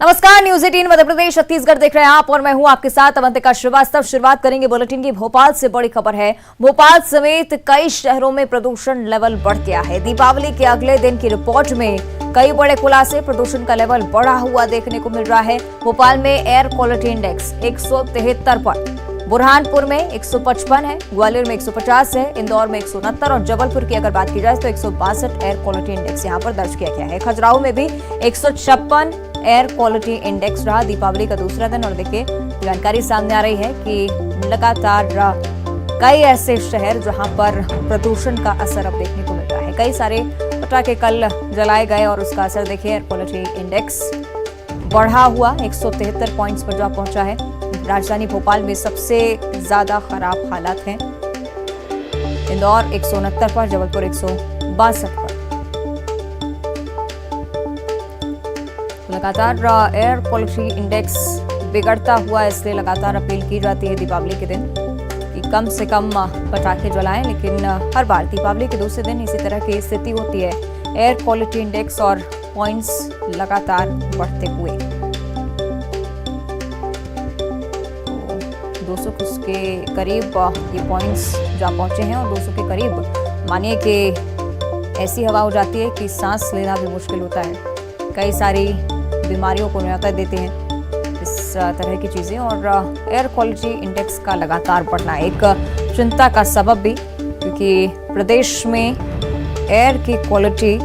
नमस्कार, न्यूज 18 मध्य प्रदेश छत्तीसगढ़ देख रहे हैं आप और मैं हूं आपके साथ अवंतिका श्रीवास्तव। शुरुआत करेंगे बुलेटिन की भोपाल से। बड़ी खबर है, भोपाल समेत कई शहरों में प्रदूषण लेवल बढ़ गया है। दीपावली के अगले दिन की रिपोर्ट में कई बड़े खुलासे, प्रदूषण का लेवल बढ़ा हुआ देखने को मिल रहा है। भोपाल में एयर क्वालिटी इंडेक्स 173 पर, बुरहानपुर में 155 है, ग्वालियर में 150 है, इंदौर में 169 और जबलपुर की अगर बात की जाए तो 162 एयर क्वालिटी इंडेक्स यहां पर दर्ज किया गया है। खजुराहो में भी 156 एयर क्वालिटी इंडेक्स रहा दीपावली का दूसरा दिन। और देखिए, जानकारी सामने आ रही है कि लगातार कई ऐसे शहर जहां पर प्रदूषण का असर अब देखने को मिल रहा है। कई सारे पटाखे कल जलाए गए और उसका असर देखिए, एयर क्वालिटी इंडेक्स बढ़ा हुआ 173 पॉइंट्स पर जा पहुंचा है। राजधानी भोपाल में सबसे ज्यादा खराब हालात हैं। इंदौर 169 पर, जबलपुर 162 पर। लगातार एयर क्वालिटी इंडेक्स बिगड़ता हुआ, इसलिए लगातार अपील की जाती है दीपावली के दिन कि कम से कम पटाखे जलाएं। लेकिन हर बार दीपावली के दूसरे दिन इसी तरह की स्थिति होती है, एयर क्वालिटी इंडेक्स और पॉइंट्स लगातार बढ़ते हुए। 200 के करीब ये पॉइंट्स जा पहुंचे हैं और 200 के करीब मानिए कि ऐसी हवा हो जाती है कि सांस लेना भी मुश्किल होता है। कई सारी बीमारियों को न्योता देते हैं इस तरह की चीजें। और एयर क्वालिटी इंडेक्स का लगातार बढ़ना एक चिंता का सबब भी, क्योंकि प्रदेश में एयर की क्वालिटी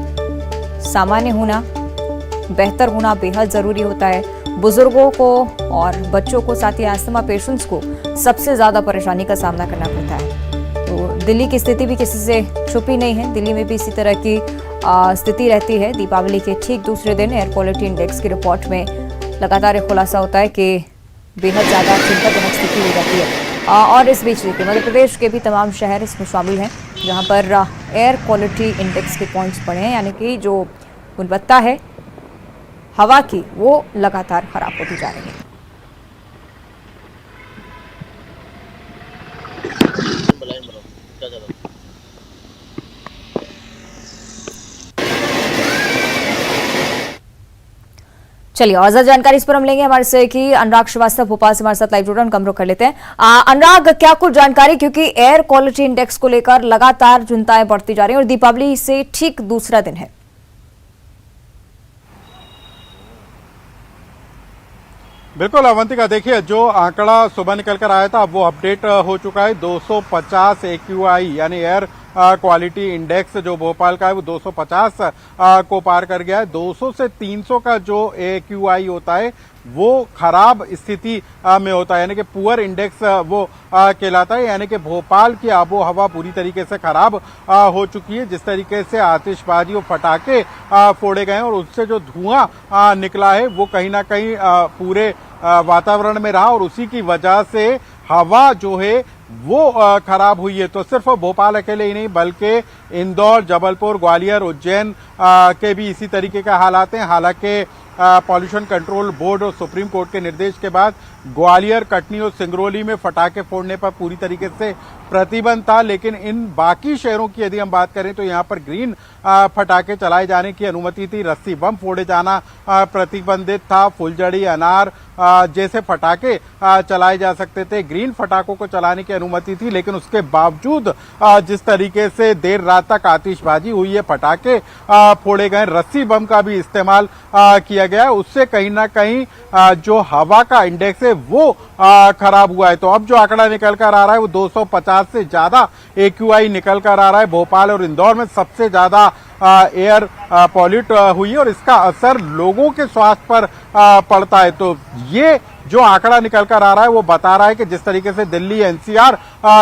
सामान्य होना, बेहतर होना बेहद जरूरी होता है। बुजुर्गों को और बच्चों को, साथ ही अस्थमा पेशेंट्स को सबसे ज्यादा परेशानी का सामना करना पड़ता है। तो दिल्ली की स्थिति भी किसी से छुपी नहीं है। दिल्ली में भी इसी तरह की स्थिति रहती है। दीपावली के ठीक दूसरे दिन एयर क्वालिटी इंडेक्स की रिपोर्ट में लगातार एक खुलासा होता है कि बेहद ज्यादा चिंताजनक स्थिति हो जाती है। और इस बीच देखिए, मध्य प्रदेश के भी तमाम शहर इसमें शामिल हैं जहां पर एयर क्वालिटी इंडेक्स के पॉइंट्स बढ़े हैं, यानी कि जो गुणवत्ता है हवा की वो लगातार खराब होती जा रही है। चलिए, और ज्यादा जानकारी इस पर हम लेंगे हमारे से कि अनुराग श्रीवास्तव भोपाल से हमारे साथ लाइव जुड़ रहे हैं। उनका हम रुख कर लेते हैं। अनुराग, क्या कुछ जानकारी, क्योंकि एयर क्वालिटी इंडेक्स को लेकर लगातार चिंताएं बढ़ती जा रही हैं और दीपावली से ठीक दूसरा दिन है। बिल्कुल अवंतिका, देखिए जो आंकड़ा सुबह निकल कर आया था अब वो अपडेट हो चुका है। 250 AQI यानी एयर क्वालिटी इंडेक्स जो भोपाल का है वो 250 को पार कर गया है। 200 से 300 का जो AQI होता है वो खराब स्थिति में होता है, यानी कि पुअर इंडेक्स वो कहलाता है। यानी कि भोपाल की आबो हवा पूरी तरीके से खराब हो चुकी है। जिस तरीके से आतिशबाजी और पटाखे फोड़े गए और उससे जो धुआं निकला है वो कहीं ना कहीं पूरे वातावरण में रहा और उसी की वजह से हवा जो है वो खराब हुई है। तो सिर्फ भोपाल अकेले ही नहीं बल्कि इंदौर, जबलपुर, ग्वालियर, उज्जैन के भी इसी तरीके का हालात हैं। हालांकि पॉल्यूशन कंट्रोल बोर्ड और सुप्रीम कोर्ट के निर्देश के बाद ग्वालियर, कटनी और सिंगरौली में पटाखे फोड़ने पर पूरी तरीके से प्रतिबंध था, लेकिन इन बाकी शहरों की यदि हम बात करें तो यहाँ पर ग्रीन पटाखे चलाए जाने की अनुमति थी। रस्सी बम फोड़े जाना प्रतिबंधित था। फुलझड़ी, अनार जैसे पटाखे चलाए जा सकते थे। ग्रीन पटाखों को चलाने की अनुमति थी, लेकिन उसके बावजूद जिस तरीके से देर रात तक आतिशबाजी हुई है, पटाखे फोड़े गए, रस्सी बम का भी इस्तेमाल किया गया है, उससे कहीं ना कहीं जो हवा का इंडेक्स है वो खराब हुआ है। तो अब जो आंकड़ा निकल कर आ रहा है वो 250 से ज्यादा AQI निकल कर आ रहा है। भोपाल और इंदौर में सबसे ज्यादा एयर पॉल्यूट हुई है और इसका असर लोगों के स्वास्थ्य पर पड़ता है। तो ये जो आंकड़ा निकल कर आ रहा है वो बता रहा है कि जिस तरीके से दिल्ली NCR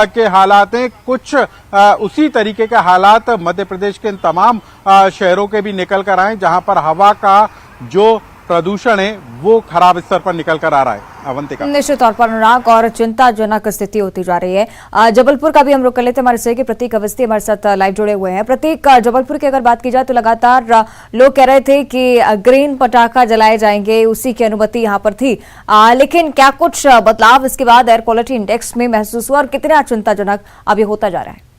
के हालात हैं, कुछ उसी तरीके के हालात मध्य प्रदेश के इन तमाम शहरों के भी निकल कर आए, जहां पर हवा का जो प्रदूषण है वो खराब स्तर पर निकल कर आ रहा है। अवंतिका, निश्चित तौर पर अनुराग, और चिंताजनक स्थिति होती जा रही है। जबलपुर का भी हम रुख कर लेते हैं हमारे से कि प्रतीक अवस्थी हमारे साथ लाइव जुड़े हुए हैं। प्रतीक, जबलपुर की अगर बात की जाए तो लगातार लोग कह रहे थे कि ग्रीन पटाखा जलाए जाएंगे, उसी की अनुमति यहाँ पर थी, लेकिन क्या कुछ बदलाव इसके बाद एयर क्वालिटी इंडेक्स में महसूस हुआ और कितना चिंताजनक अब ये होता जा रहा है?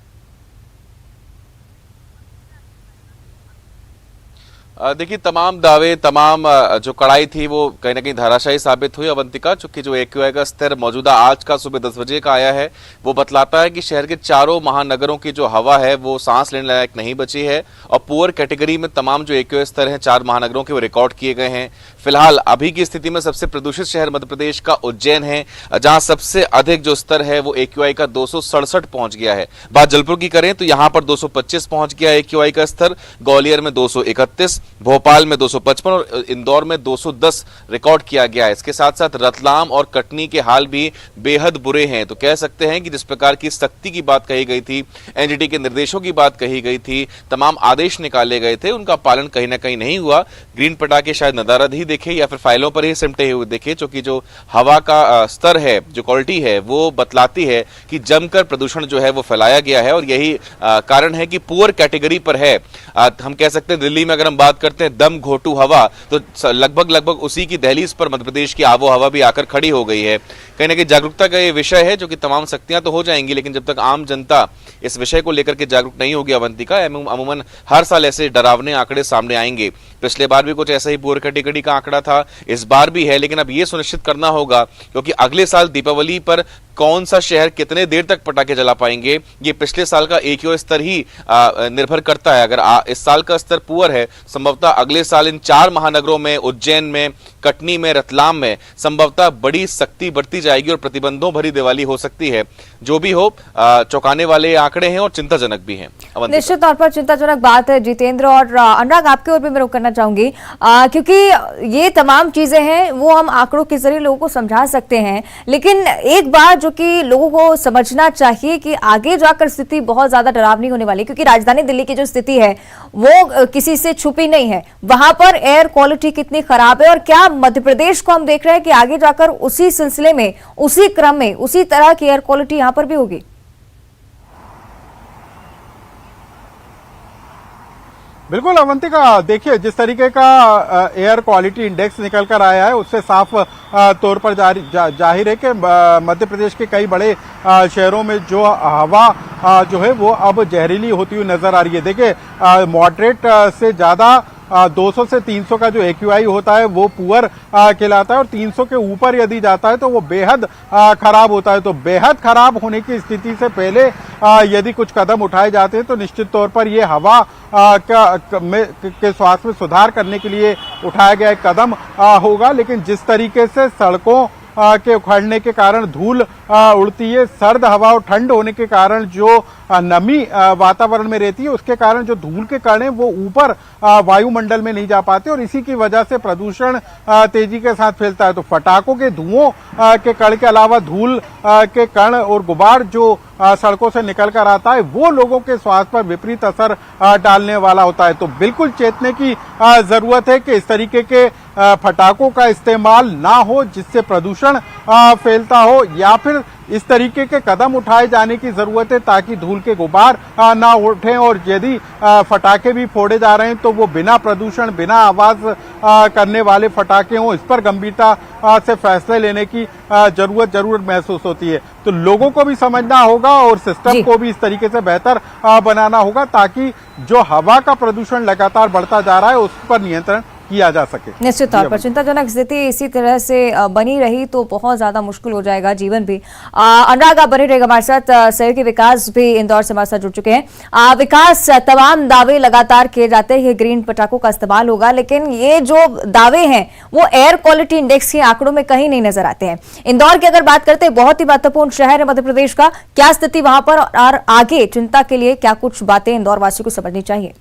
देखिए, तमाम दावे, तमाम जो कड़ाई थी वो कहीं ना कहीं धाराशाही साबित हुई अवंतिका। चूंकि जो AQI का स्तर मौजूदा आज का सुबह 10 बजे का आया है वो बतलाता है कि शहर के चारों महानगरों की जो हवा है वो सांस लेने लायक नहीं बची है और पुअर कैटेगरी में तमाम जो AQI स्तर हैं 4 महानगरों के वो रिकॉर्ड किए गए हैं। फिलहाल अभी की स्थिति में सबसे प्रदूषित शहर मध्य प्रदेश का उज्जैन है, जहां सबसे अधिक जो स्तर है वो AQI का 267 पहुंच गया है। बात जलपुर की करें तो यहां पर 225 पहुंच गया AQI का स्तर, ग्वालियर में 231, भोपाल में 255 और इंदौर में 210 रिकॉर्ड किया गया है। इसके साथ साथ रतलाम और कटनी के हाल भी बेहद बुरे हैं। तो कह सकते हैं कि जिस प्रकार की सख्ती की बात कही गई थी, NGT के निर्देशों की बात कही गई थी, तमाम आदेश निकाले गए थे, उनका पालन कहीं ना कहीं नहीं हुआ। ग्रीन पटाखे शायद नदारद ही देखे या फिर फाइलों पर ही सिमटे हुए देखे, क्योंकि जो हवा का स्तर है, जो क्वालिटी है वो बतलाती है कि जमकर प्रदूषण जो है वो फैलाया गया है और यही कारण है कि पुअर कैटेगरी पर है। हम कह सकते हैं दिल्ली में अगर हम बात करते हैं दम घोटू हवा, तो लगभग उसी की दहलीज पर मध्य प्रदेश की आबो हवा भी आकर खड़ी हो गई है। कहीं ना कहीं जागरूकता का ये विषय है, जो कि तमाम सख्तियां तो हो जाएंगी, लेकिन जब तक आम जनता इस विषय को लेकर के जागरूक नहीं होगी अवंतिका, अमूमन हर साल ऐसे डरावने आंकड़े सामने आएंगे। पिछले बार भी कुछ ऐसा ही पुअर कैटेगरी का आंकड़ा था, इस बार भी है, लेकिन अब ये सुनिश्चित करना होगा क्योंकि अगले साल दीपावली पर कौन सा शहर कितने देर तक पटाखे जला पाएंगे ये पिछले साल का AQI स्तर ही निर्भर करता है। अगर इस साल का स्तर पुअर है, संभवतः अगले साल इन 4 महानगरों में, उज्जैन में, कटनी में, रतलाम में संभवतः बड़ी सख्ती बढ़ती जाएगी और प्रतिबंधों भरी दिवाली हो सकती है। जो भी हो, चौंकाने वाले आंकड़े हैं और चिंताजनक भी हैं। निश्चित तौर पर चिंताजनक बात है जितेंद्र। और अनुराग, आपके ओर भी मैं रुक करना चाहूंगी, क्योंकि ये तमाम चीजें हैं वो हम आंकड़ों के जरिए लोगों को समझा सकते हैं, लेकिन एक बात जो कि लोगों को समझना चाहिए कि आगे जाकर स्थिति बहुत ज्यादा डरावनी होने वाली है, क्योंकि राजधानी दिल्ली की जो स्थिति है वो किसी से छुपी नहीं है। वहां पर एयर क्वालिटी कितनी खराब है और क्या मध्य प्रदेश को हम देख रहे हैं कि आगे जाकर उसी सिलसिले में, उसी क्रम में, उसी तरह की एयर क्वालिटी यहां पर भी होगी। बिल्कुल अवंतिका, देखिए जिस तरीके का एयर क्वालिटी इंडेक्स निकल कर आया है उससे साफ तौर पर जाहिर है कि मध्य प्रदेश के कई बड़े शहरों में जो हवा जो है वो अब जहरीली होती हुई नजर आ रही है। देखिए मॉडरेट से ज्यादा 200 से 300 का जो AQI होता है वो पुअर कहलाता है और 300 के ऊपर यदि जाता है तो वो बेहद खराब होता है। तो बेहद खराब होने की स्थिति से पहले यदि कुछ कदम उठाए जाते हैं तो निश्चित तौर पर ये हवा के स्वास्थ्य में सुधार करने के लिए उठाया गया एक कदम होगा। लेकिन जिस तरीके से सड़कों के उखड़ने के कारण धूल उड़ती है, सर्द हवा और ठंड होने के कारण जो नमी वातावरण में रहती है उसके कारण जो धूल के कण हैं वो ऊपर वायुमंडल में नहीं जा पाते और इसी की वजह से प्रदूषण तेजी के साथ फैलता है। तो पटाखों के धुओं के कण के अलावा धूल के कण और गुबार जो सड़कों से निकल कर आता है वो लोगों के स्वास्थ्य पर विपरीत असर डालने वाला होता है। तो बिल्कुल चेतने की जरूरत है कि इस तरीके के पटाखों का इस्तेमाल ना हो जिससे प्रदूषण फैलता हो, या फिर इस तरीके के कदम उठाए जाने की जरूरत है ताकि धूल के गुबार ना उठें और यदि फटाके भी फोड़े जा रहे हैं तो वो बिना प्रदूषण, बिना आवाज करने वाले फटाके हों। इस पर गंभीरता से फैसले लेने की जरूरत महसूस होती है। तो लोगों को भी समझना होगा और सिस्टम को भी इस तरीके से बेहतर बनाना होगा ताकि जो हवा का प्रदूषण लगातार बढ़ता जा रहा है उस पर नियंत्रण किया जा सके। निश्चित तौर पर चिंताजनक स्थिति इसी तरह से बनी रही तो बहुत ज्यादा मुश्किल हो जाएगा जीवन भी। अनुराग, आप बने रहेगा हमारे साथ। शहर के विकास भी इंदौर से हमारे साथ जुड़ चुके हैं। विकास, तमाम दावे लगातार किए जाते हैं ग्रीन पटाखों का इस्तेमाल होगा, लेकिन ये जो दावे हैं वो एयर क्वालिटी इंडेक्स के आंकड़ों में कहीं नहीं नजर आते हैं। इंदौर की अगर बात करते हैं, बहुत ही महत्वपूर्ण शहर है मध्य प्रदेश का, क्या स्थिति वहां पर और आगे चिंता के लिए क्या कुछ बातें इंदौर वासियों को समझनी चाहिए?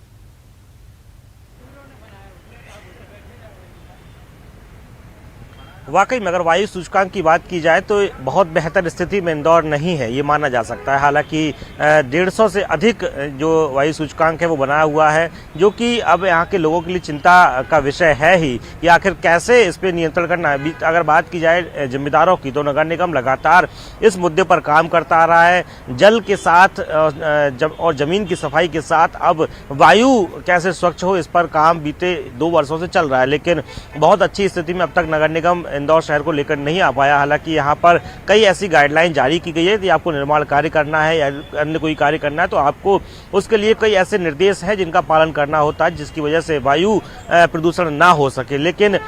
वाकई में अगर वायु सूचकांक की बात की जाए तो बहुत बेहतर स्थिति में इंदौर नहीं है, ये माना जा सकता है। हालांकि 150 से अधिक जो वायु सूचकांक है वो बनाया हुआ है, जो कि अब यहाँ के लोगों के लिए चिंता का विषय है ही कि आखिर कैसे इस पर नियंत्रण करना है। अगर बात की जाए जिम्मेदारों की तो नगर निगम लगातार इस मुद्दे पर काम करता आ रहा है। जल के साथ और जमीन की सफाई के साथ अब वायु कैसे स्वच्छ हो इस पर काम बीते 2 वर्षों से चल रहा है, लेकिन बहुत अच्छी स्थिति में अब तक नगर निगम इंदौर शहर को लेकर नहीं आ पाया। हालांकि यहाँ पर कई ऐसी गाइडलाइन जारी की गई है कि आपको निर्माण कार्य करना है या अन्य कोई कार्य करना है तो आपको उसके लिए कई ऐसे निर्देश हैं जिनका पालन करना होता है, जिसकी वजह से वायु प्रदूषण ना हो सके। लेकिन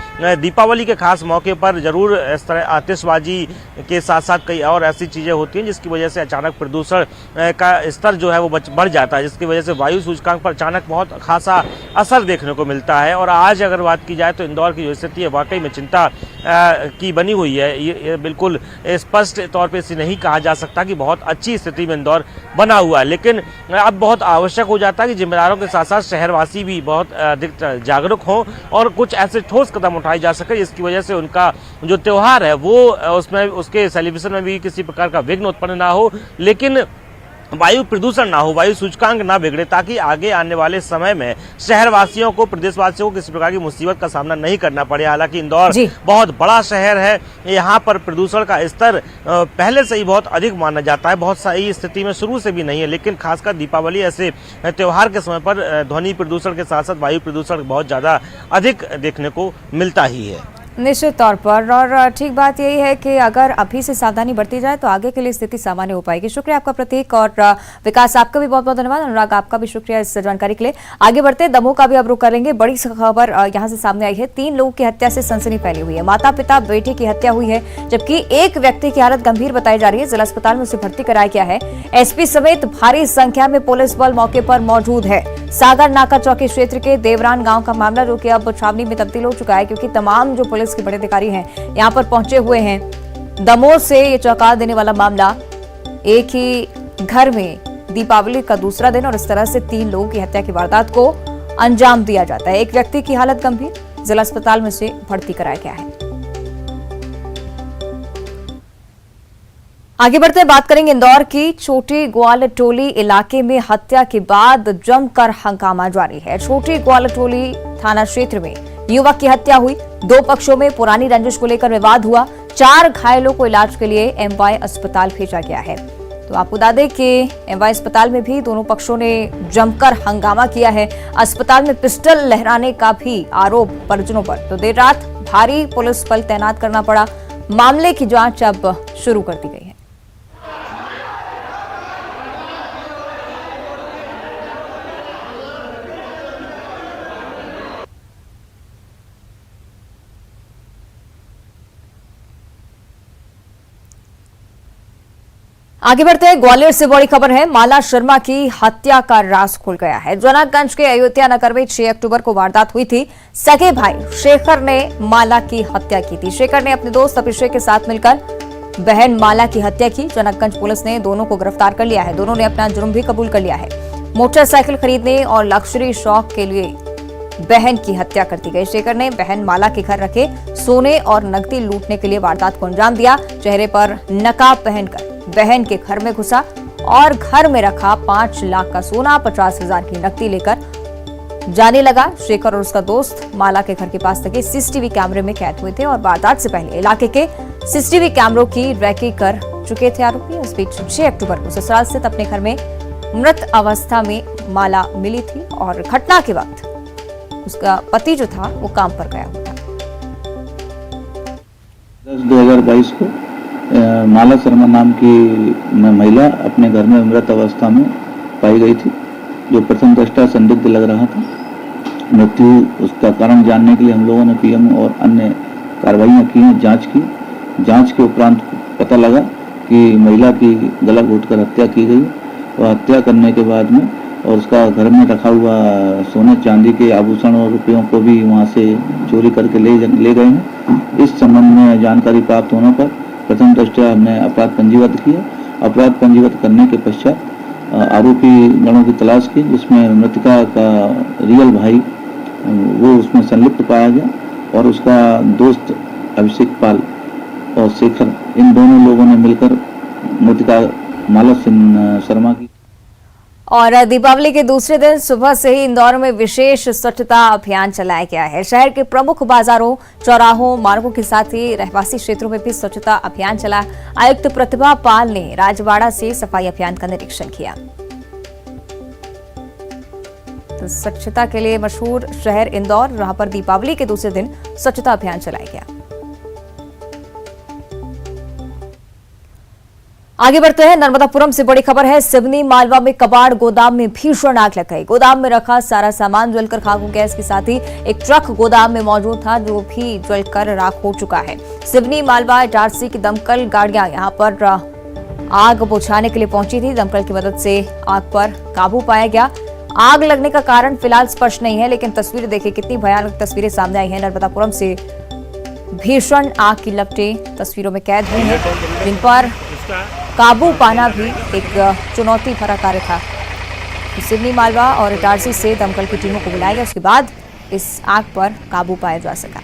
दीपावली के खास मौके पर जरूर इस तरह आतिशबाजी के साथ साथ कई और ऐसी चीज़ें होती हैं जिसकी वजह से अचानक प्रदूषण का स्तर जो है वो बढ़ जाता है, जिसकी वजह से वायु सूचकांक पर अचानक बहुत खासा असर देखने को मिलता है। और आज अगर बात की जाए तो इंदौर की जो स्थिति है वाकई में चिंता की बनी हुई है। ये बिल्कुल स्पष्ट तौर पे इसे नहीं कहा जा सकता कि बहुत अच्छी स्थिति में इंदौर बना हुआ है, लेकिन अब बहुत आवश्यक हो जाता है कि जिम्मेदारों के साथ साथ शहरवासी भी बहुत अधिक जागरूक हों और कुछ ऐसे ठोस कदम उठाए जा सके जिसकी वजह से उनका जो त्यौहार है वो उसमें उसके सेलिब्रेशन में भी किसी प्रकार का विघ्न उत्पन्न ना हो, लेकिन वायु प्रदूषण ना हो, वायु सूचकांक ना बिगड़े, ताकि आगे आने वाले समय में शहरवासियों को, प्रदेशवासियों को किसी प्रकार की मुसीबत का सामना नहीं करना पड़े। हालांकि इंदौर बहुत बड़ा शहर है, यहाँ पर प्रदूषण का स्तर पहले से ही बहुत अधिक माना जाता है, बहुत सही स्थिति में शुरू से भी नहीं है, लेकिन खासकर दीपावली ऐसे त्योहार के समय पर ध्वनि प्रदूषण के साथ साथ वायु प्रदूषण बहुत ज़्यादा अधिक देखने को मिलता ही है। निश्चित तौर पर, और ठीक बात यही है कि अगर अभी से सावधानी बरती जाए तो आगे के लिए स्थिति सामान्य हो पाएगी। शुक्रिया आपका प्रतीक, और विकास आपका भी बहुत बहुत धन्यवाद। अनुराग आपका भी शुक्रिया इस जानकारी के लिए। आगे बढ़ते दमोह का भी अब रुख करेंगे। बड़ी खबर यहां से सामने आई है। 3 लोगों की हत्या से सनसनी फैली हुई है। माता पिता बेटे की हत्या हुई है, जबकि एक व्यक्ति की हालत गंभीर बताई जा रही है। जिला अस्पताल में उसे भर्ती कराया गया है। एसपी समेत भारी संख्या में पुलिस बल मौके पर मौजूद है। सागर नाका चौकी क्षेत्र के देवरान गांव का मामला, जो कि अब छावनी में तब्दील हो चुका है, क्योंकि तमाम जो पुलिस के बड़े अधिकारी हैं यहां पर पहुंचे हुए हैं। दमोह से ये चौंका देने वाला मामला, एक ही घर में दीपावली का दूसरा दिन और इस तरह से 3 लोगों की हत्या की वारदात को अंजाम दिया जाता है। एक व्यक्ति की हालत गंभीर, जिला अस्पताल में से भर्ती कराया गया है। आगे बढ़ते बात करेंगे इंदौर की। छोटी ग्वालटोली इलाके में हत्या के बाद जमकर हंगामा जारी है। छोटी ग्वालटोली थाना क्षेत्र में युवक की हत्या हुई। 2 पक्षों में पुरानी रंजिश को लेकर विवाद हुआ। 4 घायलों को इलाज के लिए एमवाय अस्पताल भेजा गया है। तो आपको बता दें कि एमवाय अस्पताल में भी दोनों पक्षों ने जमकर हंगामा किया है। अस्पताल में पिस्टल लहराने का भी आरोप परिजनों पर। तो देर रात भारी पुलिस बल तैनात करना पड़ा। मामले की जांच अब शुरू कर दी गई है। आगे बढ़ते हैं, ग्वालियर से बड़ी खबर है। माला शर्मा की हत्या का राज खुल गया है। जनकगंज के अयोध्या नगर में 6 अक्टूबर को वारदात हुई थी। सगे भाई शेखर ने माला की हत्या की थी। शेखर ने अपने दोस्त अभिषेक के साथ मिलकर बहन माला की हत्या की। जनकगंज पुलिस ने दोनों को गिरफ्तार कर लिया है। दोनों ने अपना जुर्म भी कबूल कर लिया है। मोटरसाइकिल खरीदने और लग्जरी शौक के लिए बहन की हत्या कर दी गई। शेखर ने बहन माला के घर रखे सोने और नकदी लूटने के लिए वारदात को अंजाम दिया। चेहरे पर नकाब पहनकर बहन के घर में घुसा और घर में रखा 5 लाख का सोना, 50,000 की नकदी लेकर जाने लगा। शेखर और उसका दोस्त माला के घर के पास लगे सीसीटीवी कैमरे में कैद हुए थे और वारदात से पहले इलाके के सीसीटीवी कैमरों की रैकी कर चुके थे आरोपी। इस बीच 6 अक्टूबर को ससुराल स्थित अपने घर में मृत अवस्था में माला मिली थी और घटना के वक्त उसका पति जो था वो काम पर गया हुआ था। 2022 को माला शर्मा नाम की महिला अपने घर में मृत अवस्था में पाई गई थी, जो प्रथम दृष्टया संदिग्ध लग रहा था। मृत्यु उसका कारण जानने के लिए हम लोगों ने पीएम और अन्य कार्रवाइयाँ की हैं, जांच की। जांच के उपरांत पता लगा कि महिला की गला घोंटकर हत्या की गई और हत्या करने के बाद में और उसका घर में रखा हुआ सोने चांदी के आभूषण और रुपयों को भी वहाँ से चोरी करके ले गए हैं। इस संबंध में जानकारी प्राप्त होने पर प्रथम दृष्टया हमने अपराध पंजीबद्ध किया। अपराध पंजीबद्ध करने के पश्चात आरोपी गणों की तलाश की, जिसमें मृतका का रियल भाई वो उसमें संलिप्त पाया गया और उसका दोस्त अभिषेक पाल और शेखर, इन दोनों लोगों ने मिलकर मृतका माला शर्मा की। और दीपावली के दूसरे दिन सुबह से ही इंदौर में विशेष स्वच्छता अभियान चलाया गया है। शहर के प्रमुख बाजारों, चौराहों, मार्गों के साथ ही रहवासी क्षेत्रों में भी स्वच्छता अभियान चला। आयुक्त प्रतिभा पाल ने राजवाड़ा से सफाई अभियान का निरीक्षण किया। तो स्वच्छता के लिए मशहूर शहर इंदौर, जहां पर दीपावली के दूसरे दिन स्वच्छता अभियान चलाया गया। आगे बढ़ते हैं। नर्मदापुरम से बड़ी खबर है। सिवनी मालवा में कबाड़ गोदाम में भीषण आग लग गई। गोदाम में रखा सारा सामान जलकर खाक हो गया। इसके साथ ही एक ट्रक गोदाम में मौजूद था जो भी जलकर राख हो चुका है। सिवनी मालवा इटारसी की दमकल गाड़ियां यहां पर आग बुझाने के लिए पहुंची थी। दमकल की मदद से आग पर काबू पाया गया। आग लगने का कारण फिलहाल स्पष्ट नहीं है, लेकिन तस्वीरें देखिए, कितनी भयानक तस्वीरें सामने आई हैं। नर्मदापुरम से भीषण आग की लपटें तस्वीरों में कैद हुई हैं, जिन पर काबू पाना भी एक चुनौती भरा कार्य था। सिवनी मालवा और इटारसी से दमकल की टीमों को बुलाया गया, उसके बाद इस आग पर काबू पाया जा सका।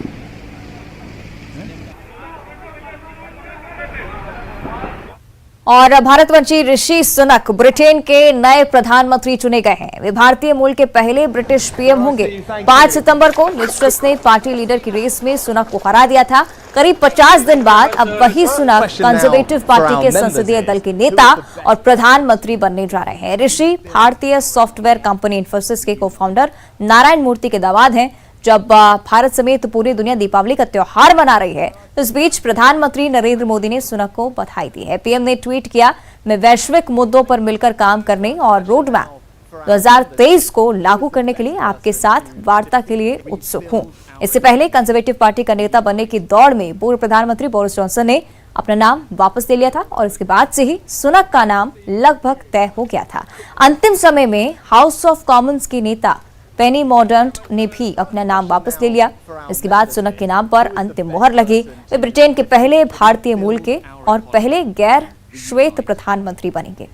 और भारतवंशी ऋषि सुनक ब्रिटेन के नए प्रधानमंत्री चुने गए हैं। वे भारतीय मूल के पहले ब्रिटिश पीएम होंगे। 5 सितंबर को लिज ट्रस ने पार्टी लीडर की रेस में सुनक को हरा दिया था। करीब 50 दिन बाद अब वही सुनक कंजर्वेटिव पार्टी के संसदीय दल के नेता और प्रधानमंत्री बनने जा रहे हैं। ऋषि भारतीय सॉफ्टवेयर कंपनी इन्फोसिस के को फाउंडर नारायण मूर्ति के दामाद हैं। जब भारत समेत पूरी दुनिया दीपावली का त्योहार मना रही है, तो इस बीच प्रधानमंत्री नरेंद्र मोदी ने सुनक को बधाई दी है। पीएम ने ट्वीट किया, मैं वैश्विक मुद्दों पर मिलकर काम करने और रोड मैप 2023 को लागू करने के लिए आपके साथ वार्ता के लिए उत्सुक हूं। इससे पहले कंजर्वेटिव पार्टी का नेता बनने की दौड़ में पूर्व प्रधानमंत्री बोरिस जॉनसन ने अपना नाम वापस ले लिया था और इसके बाद से ही सुनक का नाम लगभग तय हो गया था। अंतिम समय में हाउस ऑफ कॉमन्स की नेता पेनी मॉर्डंट ने भी अपना नाम वापस ले लिया। इसके बाद सुनक के नाम पर अंतिम मोहर लगी। वे ब्रिटेन के पहले भारतीय मूल के और पहले गैर श्वेत प्रधानमंत्री बनेंगे।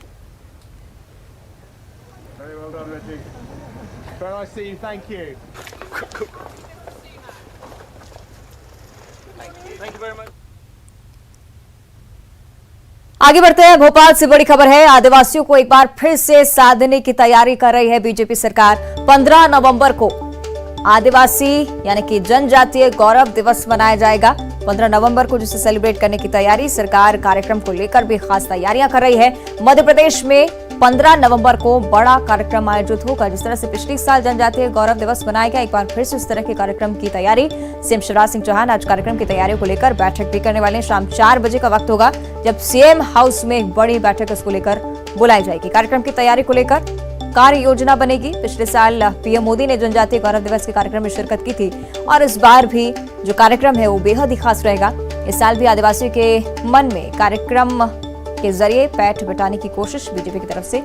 आगे बढ़ते हैं। भोपाल से बड़ी खबर है। आदिवासियों को एक बार फिर से साथ देने की तैयारी कर रही है बीजेपी सरकार। 15 नवंबर को आदिवासी यानी कि जनजातीय गौरव दिवस मनाया जाएगा। 15 नवंबर को जिसे सेलिब्रेट करने की तैयारी सरकार कार्यक्रम को लेकर भी खास तैयारियां कर रही है। मध्य प्रदेश में 15 नवंबर को बड़ा कार्यक्रम आयोजित होगा। जिस तरह से पिछले साल जनजातीय गौरव दिवस मनाया गया, एक बार फिर से इस तरह के कार्यक्रम की तैयारी। सीएम शिवराज सिंह चौहान आज कार्यक्रम की तैयारियों को लेकर बैठक भी करने वाले हैं। शाम 4 बजे का वक्त होगा जब सीएम हाउस में एक बड़ी बैठक इसको लेकर बुलाई जाएगी। कार्यक्रम की तैयारी को लेकर कार्य योजना बनेगी। पिछले साल पीएम मोदी ने जनजातीय गौरव दिवस के कार्यक्रम में शिरकत की थी और इस बार भी जो कार्यक्रम है वो बेहद ही खास रहेगा। इस साल भी आदिवासियों के मन में कार्यक्रम के जरिए पैठ बटाने की कोशिश बीजेपी की तरफ से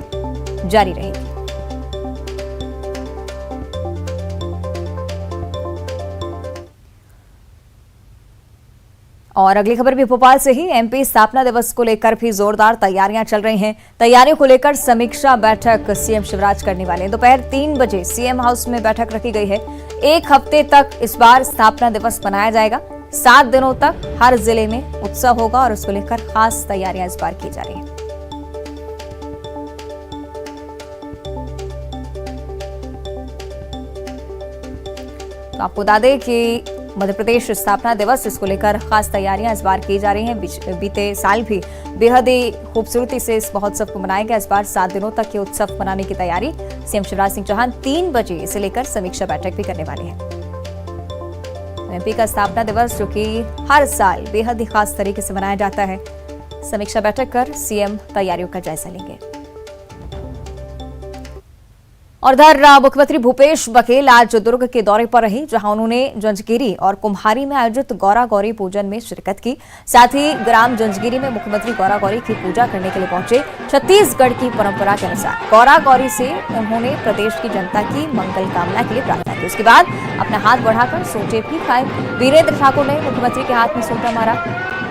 जारी रहेगी। और अगली खबर भी भोपाल से ही। एमपी स्थापना दिवस को लेकर भी जोरदार तैयारियां चल रही हैं। तैयारियों को लेकर समीक्षा बैठक सीएम शिवराज करने वाले हैं। दोपहर 3 बजे सीएम हाउस में बैठक रखी गई है। 1 हफ्ते तक इस बार स्थापना दिवस मनाया जाएगा। 7 दिनों तक हर जिले में उत्सव होगा और उसको लेकर खास तैयारियां इस बार की जा रही हैं। तो आपको बता दें कि मध्य प्रदेश स्थापना दिवस, इसको लेकर खास तैयारियां इस बार की जा रही हैं। बीते साल भी बेहद ही खूबसूरती से इस महोत्सव को मनाया गया। इस बार 7 दिनों तक ये उत्सव मनाने की तैयारी। सीएम शिवराज सिंह चौहान 3 बजे इसे लेकर समीक्षा बैठक भी करने वाले हैं। एमपी का स्थापना दिवस जो कि हर साल बेहद ही खास तरीके से मनाया जाता है। समीक्षा बैठक कर सीएम तैयारियों का जायजा लेंगे। और इधर मुख्यमंत्री भूपेश बघेल आज दुर्ग के दौरे पर रहे, जहां उन्होंने जंजगिरी और कुम्हारी में आयोजित गौरा गौरी पूजन में शिरकत की। साथ ही ग्राम जंजगिरी में मुख्यमंत्री गौरा गौरी की पूजा करने के लिए पहुंचे। छत्तीसगढ़ की परंपरा के अनुसार गौरा गौरी से उन्होंने प्रदेश की जनता की मंगल कामना के लिए प्रार्थना की। उसके बाद अपना हाथ बढ़ाकर सोटे भी खाए। वीरेंद्र ठाकुर ने मुख्यमंत्री के हाथ में सोटा मारा।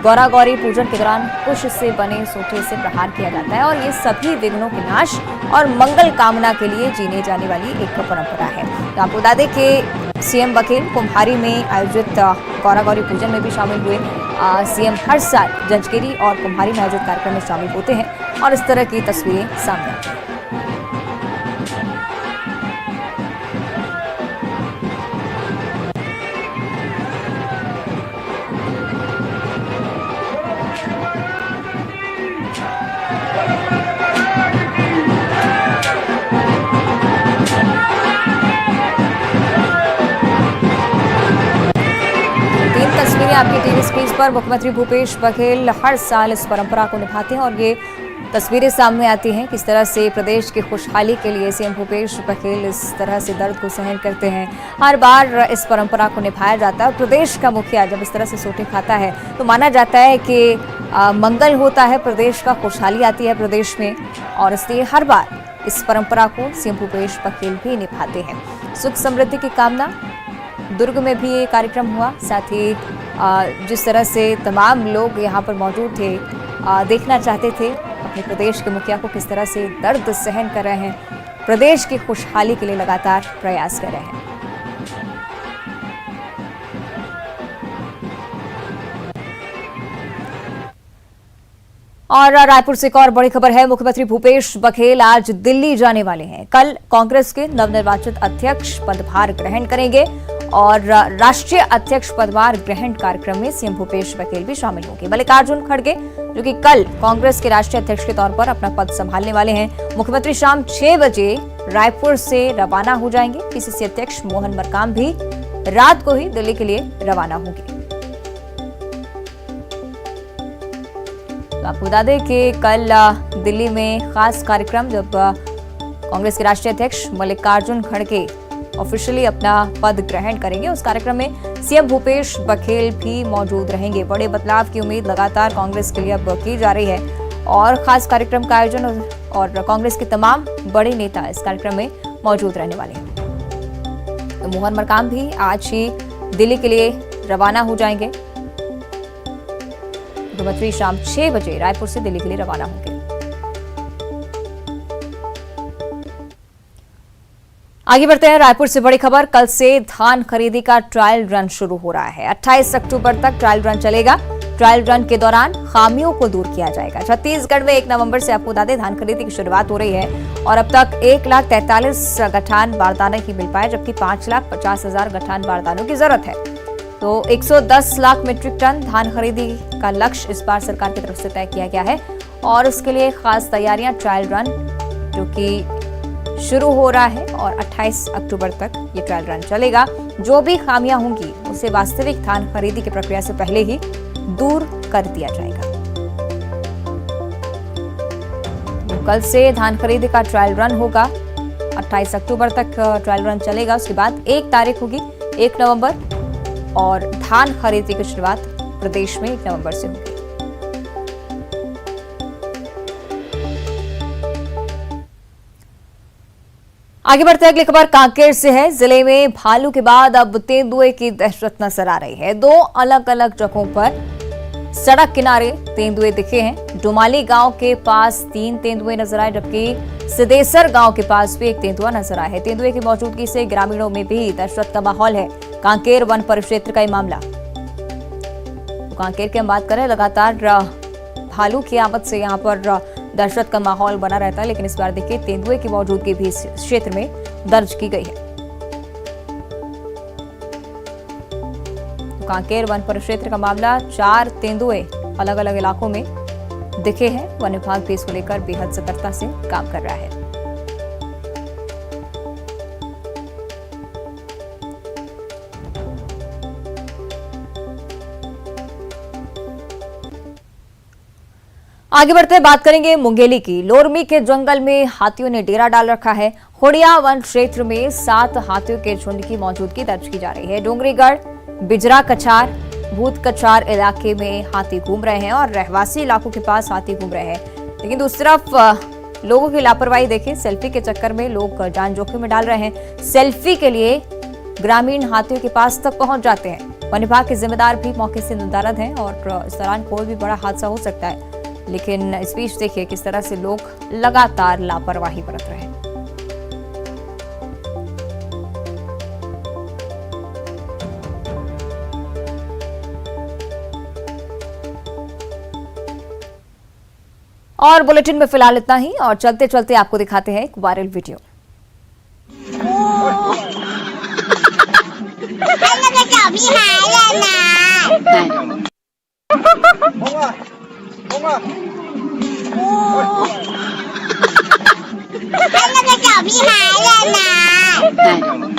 गौरा गौरी पूजन के दौरान कुश से बने सोटे से प्रहार किया जाता है और ये सभी विघ्नों के नाश और मंगल कामना के लिए जीने जाने वाली एक परंपरा है। तो आपको बता दें कि सीएम बघेल कुम्हारी में आयोजित गौरा गौरी पूजन में भी शामिल हुए। सीएम हर साल जंजगिरी और कुम्हारी में आयोजित कार्यक्रम में शामिल होते हैं और इस तरह की तस्वीरें सामने आती हैं। हैं आपकी टीवी स्क्रीन पर। मुख्यमंत्री भूपेश बघेल हर साल इस परंपरा को निभाते हैं और ये तस्वीरें सामने आती हैं किस तरह से प्रदेश की खुशहाली के लिए सीएम भूपेश बघेल इस तरह से दर्द को सहन करते हैं। हर बार इस परंपरा को निभाया जाता है और प्रदेश का मुखिया जब इस तरह से सोटे खाता है तो माना जाता है कि मंगल होता है, प्रदेश का खुशहाली आती है प्रदेश में, और इसलिए हर बार इस परंपरा को सीएम भूपेश बघेल भी निभाते हैं। सुख समृद्धि की कामना दुर्ग में भी ये कार्यक्रम हुआ। साथ ही जिस तरह से तमाम लोग यहाँ पर मौजूद थे, देखना चाहते थे अपने प्रदेश के मुखिया को किस तरह से दर्द सहन कर रहे हैं, प्रदेश की खुशहाली के लिए लगातार प्रयास कर रहे हैं। और रायपुर से एक और बड़ी खबर है। मुख्यमंत्री भूपेश बघेल आज दिल्ली जाने वाले हैं। कल कांग्रेस के नवनिर्वाचित अध्यक्ष पदभार ग्रहण करेंगे और राष्ट्रीय अध्यक्ष पदभार ग्रहण कार्यक्रम में सीएम भूपेश बघेल भी शामिल होंगे। मल्लिकार्जुन खड़गे जो कि कल कांग्रेस के राष्ट्रीय अध्यक्ष के तौर पर अपना पद संभालने वाले हैं, मुख्यमंत्री शाम 6 बजे रायपुर से रवाना हो जाएंगे। पीसीसी अध्यक्ष मोहन मरकाम भी रात को ही दिल्ली के लिए रवाना होंगे। तो आपको बता दें कि कल दिल्ली में खास कार्यक्रम, जब कांग्रेस के राष्ट्रीय अध्यक्ष मल्लिकार्जुन खड़गे ऑफिशियली अपना पद ग्रहण करेंगे, उस कार्यक्रम में सीएम भूपेश बघेल भी मौजूद रहेंगे। बड़े बदलाव की उम्मीद लगातार कांग्रेस के लिए अब की जा रही है और खास कार्यक्रम का आयोजन और कांग्रेस के तमाम बड़े नेता इस कार्यक्रम में मौजूद रहने वाले हैं। तो मोहन मरकाम भी आज ही दिल्ली के लिए रवाना हो जाएंगे। मुख्यमंत्री शाम 6 बजे रायपुर से दिल्ली के लिए रवाना होंगे। आगे बढ़ते हैं। रायपुर से बड़ी खबर, कल से धान खरीदी का ट्रायल रन शुरू हो रहा है। 28 अक्टूबर तक ट्रायल रन चलेगा। ट्रायल रन के दौरान खामियों को दूर किया जाएगा। छत्तीसगढ़ में 1 नवंबर से आपको बता दें धान खरीदी की शुरुआत हो रही है और अब तक 1,43,000 गठान बारदाने ही मिल पाए, जबकि 5,50,000 गठान बारदानों की जरूरत है। तो 110 लाख मीट्रिक टन धान खरीदी का लक्ष्य इस बार सरकार की तरफ से तय किया गया है और उसके लिए खास तैयारियां, ट्रायल रन जो कि शुरू हो रहा है और 28 अक्टूबर तक ये ट्रायल रन चलेगा। जो भी खामियां होंगी उसे वास्तविक धान खरीदी की प्रक्रिया से पहले ही दूर कर दिया जाएगा। तो कल से धान खरीदी का ट्रायल रन होगा, 28 अक्टूबर तक ट्रायल रन चलेगा। उसके बाद 1 तारीख होगी 1 नवंबर और धान खरीदी की शुरुआत प्रदेश में 1 नवंबर से होगी। आगे बढ़ते हैं, अगली खबर कांकेर से है। जिले में भालू के बाद अब तेंदुए की दहशत नजर आ रही है। 2 अलग अलग जगहों पर सड़क किनारे तेंदुए दिखे हैं। डुमाली गांव के पास 3 तेंदुए नजर आए, जबकि सिदेसर गांव के पास भी 1 तेंदुआ नजर आया है। तेंदुए की मौजूदगी से ग्रामीणों में भी दहशत का माहौल है। कांकेर वन परिक्षेत्र का ये मामला। तो कांकेर की हम बात करें, लगातार भालू की आमद से यहाँ पर दहशत का माहौल बना रहता है, लेकिन इस बार देखिए तेंदुए की मौजूदगी भी इस क्षेत्र में दर्ज की गई है। तो कांकेर वन परिक्षेत्र का मामला, 4 तेंदुए अलग अलग इलाकों में दिखे हैं। वन विभाग भी इसको लेकर बेहद सतर्कता से काम कर रहा है। आगे बढ़ते बात करेंगे मुंगेली की। लोरमी के जंगल में हाथियों ने डेरा डाल रखा है। खोड़िया वन क्षेत्र में 7 हाथियों के झुंड की मौजूदगी दर्ज की जा रही है। डोंगरीगढ़, बिजरा कछार, भूत कछार इलाके में हाथी घूम रहे हैं और रहवासी इलाकों के पास हाथी घूम रहे हैं। लेकिन दूसरी तरफ लोगों की लापरवाही देखिए, सेल्फी के चक्कर में लोग जान जोखिम में डाल रहे हैं। सेल्फी के लिए ग्रामीण हाथियों के पास तक पहुंच जाते हैं। वन विभाग के जिम्मेदार भी मौके से नदारद हैं और इस दौरान कोई भी बड़ा हादसा हो सकता है, लेकिन इस बीच देखिए किस तरह से लोग लगातार लापरवाही बरत रहे हैं। और बुलेटिन में फिलहाल इतना ही और चलते चलते आपको दिखाते हैं एक viral video. Anh là cái chó bị hại lên nè.